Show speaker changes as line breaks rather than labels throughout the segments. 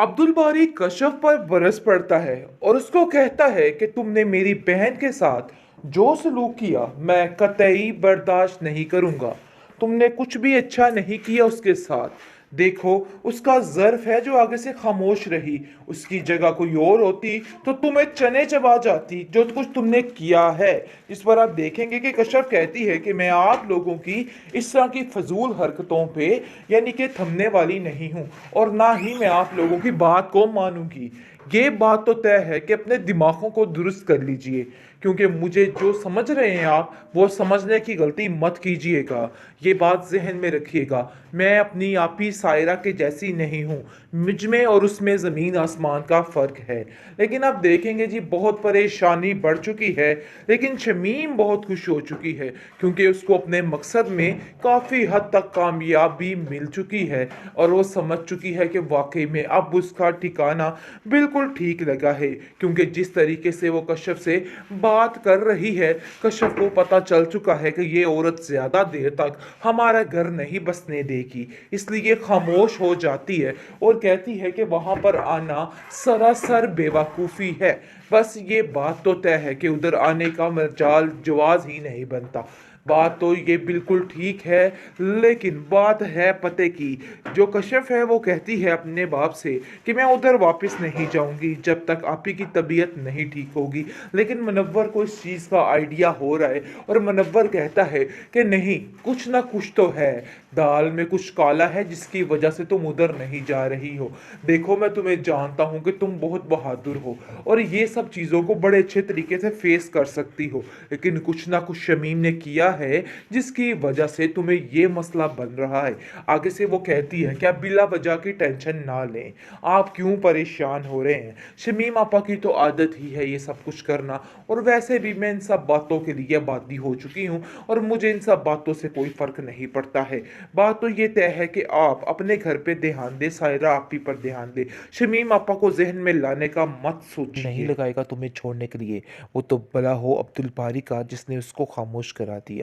अब्दुल बारी कशफ पर बरस पड़ता है और उसको कहता है कि तुमने मेरी बहन के साथ जो सलूक किया मैं कतई बर्दाश्त नहीं करूंगा। तुमने कुछ भी अच्छा नहीं किया उसके साथ। देखो, उसका ज़र्फ है जो आगे से खामोश रही। उसकी जगह कोई और होती तो तुम्हें चने चबा जाती जो कुछ तुमने किया है। इस पर आप देखेंगे कि कशफ कहती है कि मैं आप लोगों की इस तरह की फजूल हरकतों पे यानी कि थमने वाली नहीं हूँ, और ना ही मैं आप लोगों की बात को मानूंगी। ये बात तो तय है कि अपने दिमागों को दुरुस्त कर लीजिए, क्योंकि मुझे जो समझ रहे हैं आप वो समझने की गलती मत कीजिएगा। ये बात जहन में रखिएगा। मैं अपनी आप ही सायरा के जैसी नहीं हूँ। मुझ में और उसमें ज़मीन आसमान का फ़र्क है। लेकिन आप देखेंगे जी, बहुत परेशानी बढ़ चुकी है, लेकिन शमीम बहुत खुश हो चुकी है, क्योंकि उसको अपने मकसद में काफ़ी हद तक कामयाबी मिल चुकी है और वो समझ चुकी है कि वाकई में अब उसका ठिकाना बिल्कुल ठीक लगा है। क्योंकि जिस तरीके से वो कश्यप से बात कर रही है, कश्यप को पता चल चुका है कि ये औरत ज़्यादा देर तक हमारा घर नहीं बसने देगी, इसलिए खामोश हो जाती है और कहती है कि वहाँ पर आना सरासर बेवकूफ़ी है। बस ये बात तो तय है कि उधर आने का मजाल जवाज़ ही नहीं बनता। बात तो ये बिल्कुल ठीक है, लेकिन बात है पते की। जो कश्यप है वो कहती है अपने बाप से कि मैं उधर वापस नहीं जाऊंगी जब तक आप ही की तबीयत नहीं ठीक होगी। लेकिन मुनव्वर को इस चीज़ का आइडिया हो रहा है और मुनव्वर कहता है कि नहीं, कुछ ना कुछ तो है, दाल में कुछ काला है जिसकी वजह से तुम उधर नहीं जा रही हो। देखो, मैं तुम्हें जानता हूँ कि तुम बहुत बहादुर हो और ये सब चीज़ों को बड़े अच्छे तरीके से फेस कर सकती हो, लेकिन कुछ ना कुछ शमीम ने किया है जिसकी वजह से तुम्हें ये मसला बन रहा है। आगे से वो कहती है कि आप बिला वजह की टेंशन ना लें, आप क्यों परेशान हो रहे हैं। शमीम आपा की तो आदत ही है ये सब कुछ करना, और वैसे भी मैं इन सब बातों के लिए बादी हो चुकी हूँ और मुझे इन सब बातों से कोई फर्क नहीं पड़ता है। बात तो ये तय है कि आप अपने घर पे ध्यान दें, सायरा आप ही पर ध्यान दे। शमीम आपा को जहन में लाने का मत
नहीं
सोचिए।
लगाएगा तुम्हें छोड़ने के लिए। वो तो भला हो अब्दुल बारी का जिसने उसको खामोश करा दिया।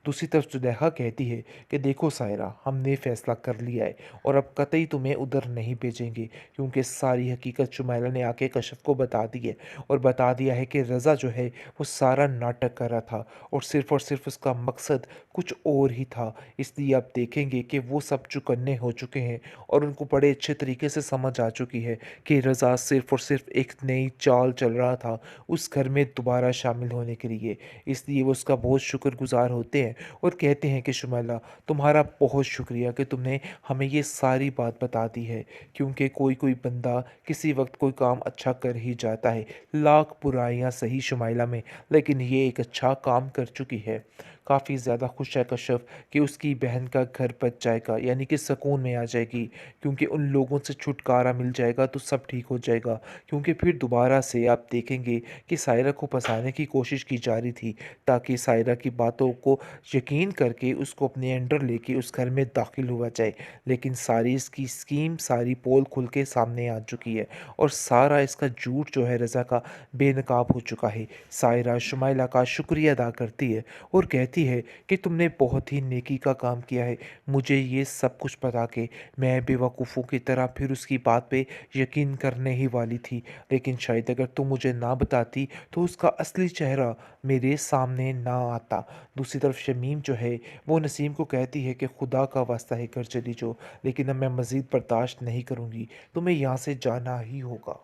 दूसरी तरफ जुलेखा कहती है कि देखो सायरा, हमने फैसला कर लिया है और अब कतई तुम्हें उधर नहीं भेजेंगे, क्योंकि सारी हकीकत शुमाइला ने आके कशफ को बता दी है और बता दिया है कि रज़ा जो है वो सारा नाटक कर रहा था और सिर्फ उसका मकसद कुछ और ही था। इसलिए आप देखेंगे कि वो सब चुकन्ने हो चुके हैं और उनको बड़े अच्छे तरीके से समझ आ चुकी है कि रज़ा सिर्फ और सिर्फ एक नई चाल चल रहा था उस घर में दोबारा शामिल होने के लिए। इसलिए वो उसका बहुत शुक्रगुजार होते हैं और कहते हैं कि शुमाइला, तुम्हारा बहुत शुक्रिया कि तुमने हमें ये सारी बात बता दी है, क्योंकि कोई कोई बंदा किसी वक्त कोई काम अच्छा कर ही जाता है, लाख बुराइयां सही शुमाइला में, लेकिन ये एक अच्छा काम कर चुकी है। काफ़ी ज़्यादा खुश है कश्यप कि उसकी बहन का घर बच जाएगा, यानी कि सुकून में आ जाएगी, क्योंकि उन लोगों से छुटकारा मिल जाएगा तो सब ठीक हो जाएगा। क्योंकि फिर दोबारा से आप देखेंगे कि सायरा को फंसाने की कोशिश की जा रही थी, ताकि सायरा की बातों को यकीन करके उसको अपने अंडर लेके उस घर में दाखिल हुआ जाए। लेकिन सारी इसकी स्कीम, सारी पोल खुल के सामने आ चुकी है और सारा इसका झूठ जो है रज़ा का बेनकाब हो चुका है। सायरा शुमाइला का शुक्रिया अदा करती है और कहती है कि तुमने बहुत ही नेकी का काम किया है। मुझे ये सब कुछ बता के मैं बेवकूफ़ों की तरह फिर उसकी बात पे यकीन करने ही वाली थी, लेकिन शायद अगर तुम मुझे ना बताती तो उसका असली चेहरा मेरे सामने ना आता। दूसरी तरफ शमीम जो है वो नसीम को कहती है कि खुदा का वास्ता है घर चली जाओ, लेकिन अब मैं मज़ीद बर्दाश्त नहीं करूँगी, तुम्हें यहाँ से जाना ही होगा।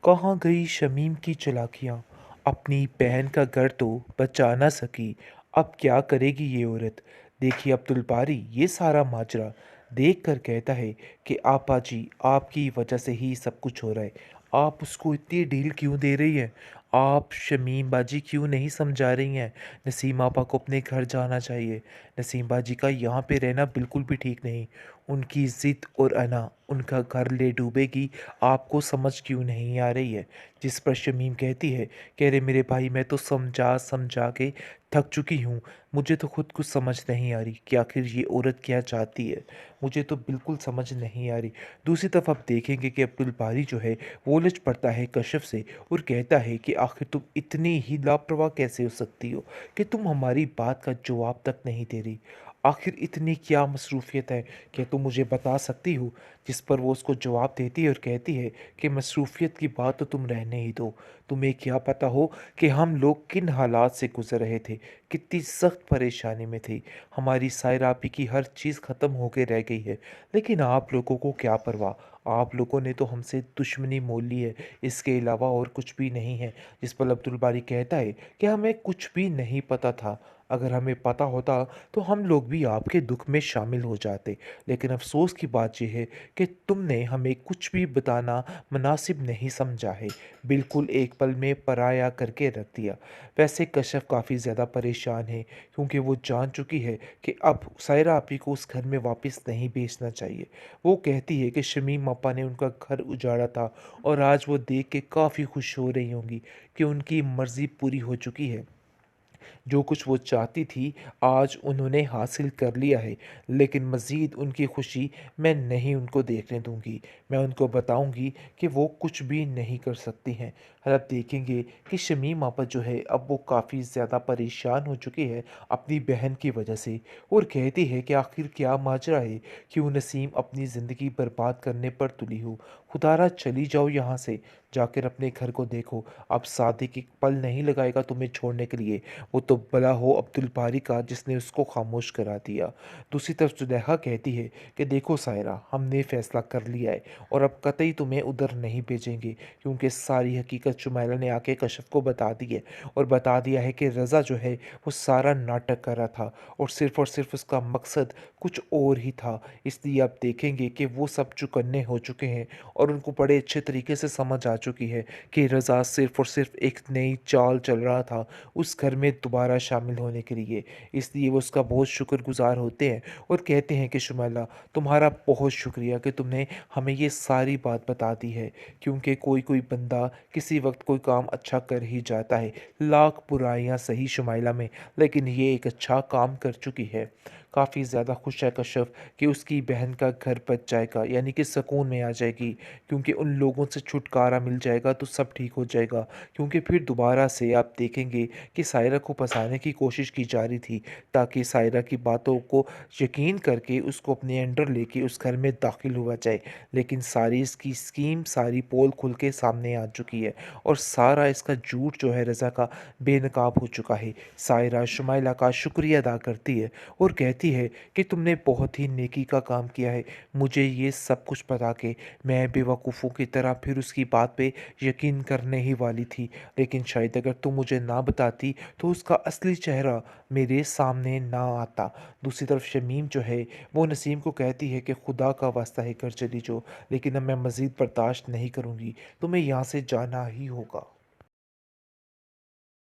कहाँ गई शमीम की चालाकियाँ। अपनी बहन का घर तो बचा ना सकी, अब क्या करेगी ये औरत। देखिए अब्दुल बारी ये सारा माजरा देख कर कहता है कि आपा जी, आपकी वजह से ही सब कुछ हो रहा है। आप उसको इतनी ढील क्यों दे रही हैं? आप शमीम बाजी क्यों नहीं समझा रही हैं? नसीम आपा को अपने घर जाना चाहिए। नसीम बाजी का यहाँ पे रहना बिल्कुल भी ठीक नहीं। उनकी ज़िद और अना उनका घर ले डूबेगी, आपको समझ क्यों नहीं आ रही है? जिस पर शमीम कहती है कि अरे मेरे भाई, मैं तो समझा समझा के थक चुकी हूँ, मुझे तो खुद कुछ समझ नहीं आ रही कि आखिर ये औरत क्या चाहती है, मुझे तो बिल्कुल समझ नहीं आ रही। दूसरी तरफ आप देखेंगे कि अब्दुल बारी जो है वो उलझ पड़ता है कश्यप से और कहता है कि आखिर तुम इतनी ही लापरवाह कैसे हो सकती हो कि तुम हमारी बात का जवाब तक नहीं दे रही। आखिर इतनी क्या मसरूफ़ियत है कि तुम मुझे बता सकती हो? जिस पर वो उसको जवाब देती है और कहती है कि मसरूफ़ियत की बात तो तुम रहने ही दो। तुम्हें क्या पता हो कि हम लोग किन हालात से गुज़र रहे थे, कितनी सख्त परेशानी में थे। हमारी सायरा आपी की हर चीज़ ख़त्म होके रह गई है, लेकिन आप लोगों को क्या परवाह? आप लोगों ने तो हमसे दुश्मनी मोल ली है, इसके अलावा और कुछ भी नहीं है। जिस पर अब्दुल बारी कहता है कि हमें कुछ भी नहीं पता था। अगर हमें पता होता तो हम लोग भी आपके दुख में शामिल हो जाते, लेकिन अफ़सोस की बात ये है कि तुमने हमें कुछ भी बताना मुनासिब नहीं समझा है, बिल्कुल एक पल में पराया करके रख दिया। वैसे कशफ काफ़ी ज़्यादा परेशान है, क्योंकि वो जान चुकी है कि अब सायरा आपी को उस घर में वापस नहीं भेजना चाहिए। वो कहती है कि शमीम अपा ने उनका घर उजाड़ा था और आज वो देख के काफ़ी खुश हो रही होंगी कि उनकी मर्ज़ी पूरी हो चुकी है। जो कुछ वो चाहती थी आज उन्होंने हासिल कर लिया है, लेकिन मज़ीद उनकी खुशी मैं नहीं उनको देखने दूंगी। मैं उनको बताऊंगी कि वो कुछ भी नहीं कर सकती हैं। और अब देखेंगे कि शमीम आपा जो है अब वो काफ़ी ज़्यादा परेशान हो चुकी है अपनी बहन की वजह से, और कहती है कि आखिर क्या माजरा है, क्यों नसीम अपनी ज़िंदगी बर्बाद करने पर तुली हो। खुदारा चली जाओ यहाँ से, जाकर अपने घर को देखो। अब सादिक एक पल नहीं लगाएगा तुम्हें छोड़ने के लिए। वो तो भला हो अब्दुल बारी का जिसने उसको खामोश करा दिया। दूसरी तरफ जुलेखा कहती है कि देखो सायरा, हमने फ़ैसला कर लिया है और अब कतई तुम्हें उधर नहीं भेजेंगे, क्योंकि सारी हकीकत शुमैला ने आके कशफ को बता दी है और बता दिया है कि रज़ा जो है वो सारा नाटक कर रहा था और सिर्फ उसका मकसद कुछ और ही था। इसलिए अब देखेंगे कि वो सब चुकन्ने हो चुके हैं और उनको बड़े अच्छे तरीके से समझ आ चुकी है कि रज़ा सिर्फ और सिर्फ एक नई चाल चल रहा था उस घर में दोबारा शामिल होने के लिए। इसलिए वो उसका बहुत शुक्रगुज़ार होते हैं और कहते हैं कि शुमैला, तुम्हारा बहुत शुक्रिया कि तुमने हमें ये सारी बात बता दी है, क्योंकि कोई कोई बंदा किसी वक्त कोई काम अच्छा कर ही जाता है, लाख बुराइयां सही शुमैला में, लेकिन ये एक अच्छा काम कर चुकी है। काफ़ी ज़्यादा खुश है कश्यप कि उसकी बहन का घर बच जाएगा, यानी कि सुकून में आ जाएगी, क्योंकि उन लोगों से छुटकारा मिल जाएगा तो सब ठीक हो जाएगा। क्योंकि फिर दोबारा से आप देखेंगे कि सायरा को फंसाने की कोशिश की जा रही थी, ताकि सायरा की बातों को यकीन करके उसको अपने अंडर लेके उस घर में दाखिल हुआ जाए। लेकिन सारी इसकी स्कीम, सारी पोल खुल के सामने आ चुकी है और सारा इसका झूठ जो है रज़ा का बेनकाब हो चुका है। सायरा शुमाइला का शुक्रिया अदा करती है और कहती है कि तुमने बहुत ही नेकी का काम किया है मुझे ये सब कुछ बता के। मैं बेवकूफ़ों की तरह फिर उसकी बात पे यकीन करने ही वाली थी, लेकिन शायद अगर तुम मुझे ना बताती तो उसका असली चेहरा मेरे सामने ना आता। दूसरी तरफ शमीम जो है वो नसीम को कहती है कि खुदा का वास्ता है घर चली जाओ, लेकिन अब मैं मज़ीद बर्दाश्त नहीं करूँगी, तुम्हें यहाँ से जाना ही होगा।